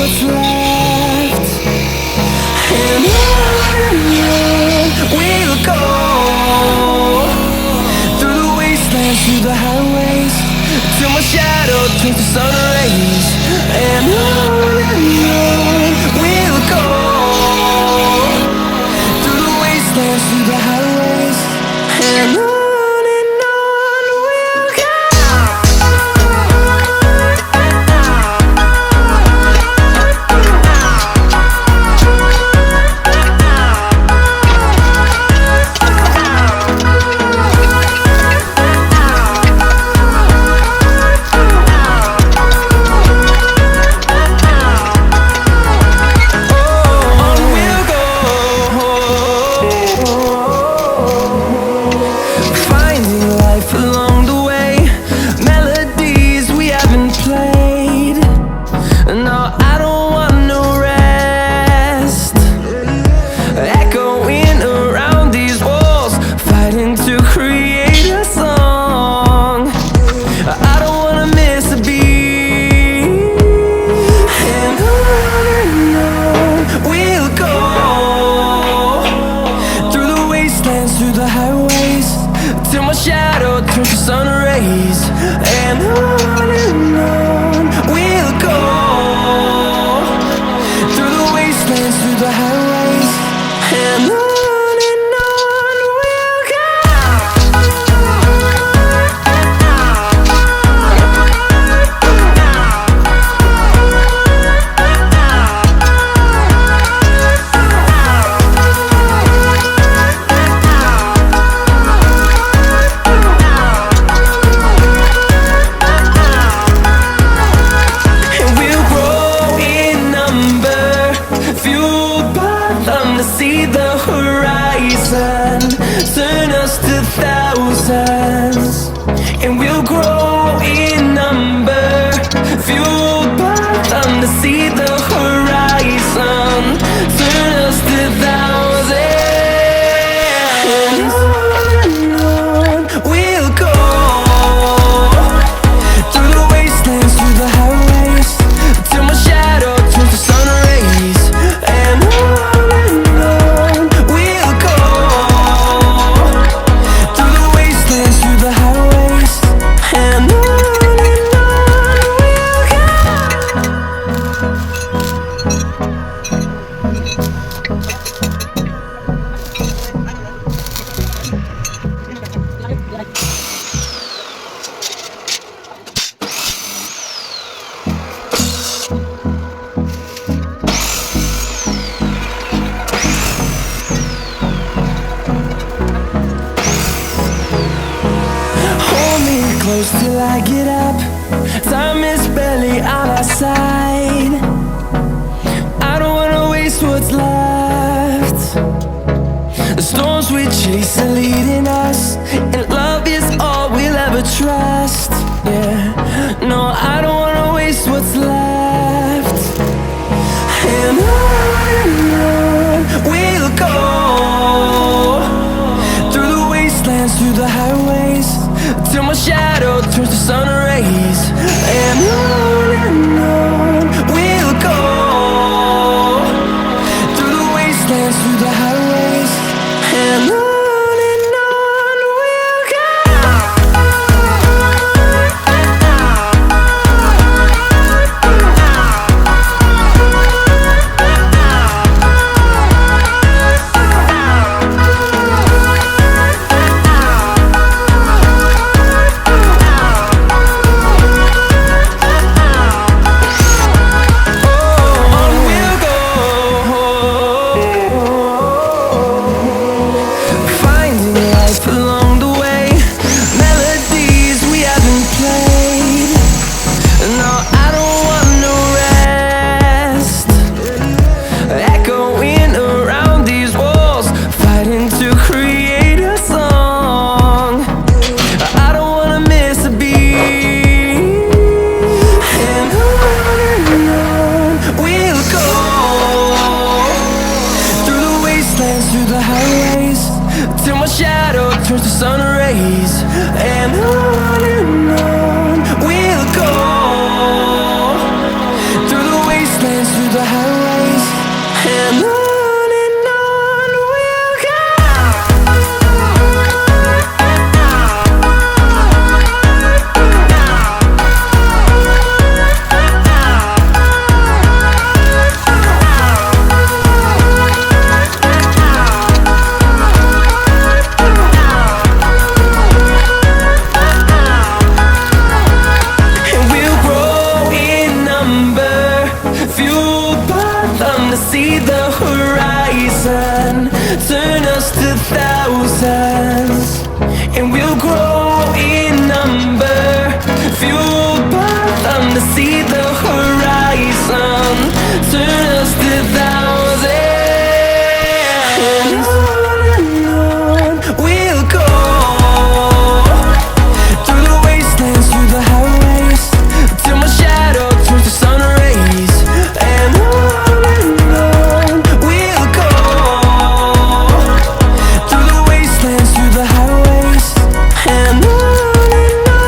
what's left. And on we'll go, through the wastelands, through the highways, till my shadow turns to sun rays. And on we'll go, through the wastelands, through the highways, and on. Along the way, melodies we haven't played. No, I don't want no rest. Echoing around these walls, fighting to create a song. I don't wanna miss a beat. And on we'll go, through the wastelands, through the highways, till my shadow turns to sun rays. And on we'll go, through the wastelands, through the highways, and on we'll go. See the horizon, turn us to thousands, and we'll grow in number, fueled by them to see the horizon, turn us to thousands. And on we'll go, through the wastelands, through the highways, till my shadow turns to sun rays. And close till I get up, time is barely on our side. I don't wanna waste what's left. The storms we chase are leading us, and love is all we'll ever trust. Yeah, no, I don't wanna waste what's left. And on we'll go, through the wastelands, through the highways, till my shadow turns to sun rays. And on we'll go, through the wastelands, through the highways, and on we'll go. see the horizon, turn us to thousands, and we'll grow in number, fueled by them to see the horizon, turn us to thousands, and on we'll go, through the wastelands, through the highways, till my shadow turns to sun rays, and on we'll go, through the wastelands, through the highways, and on we'll go.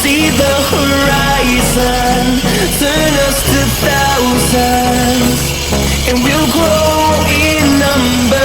See the horizon, turn us to thousands, and we'll grow in number,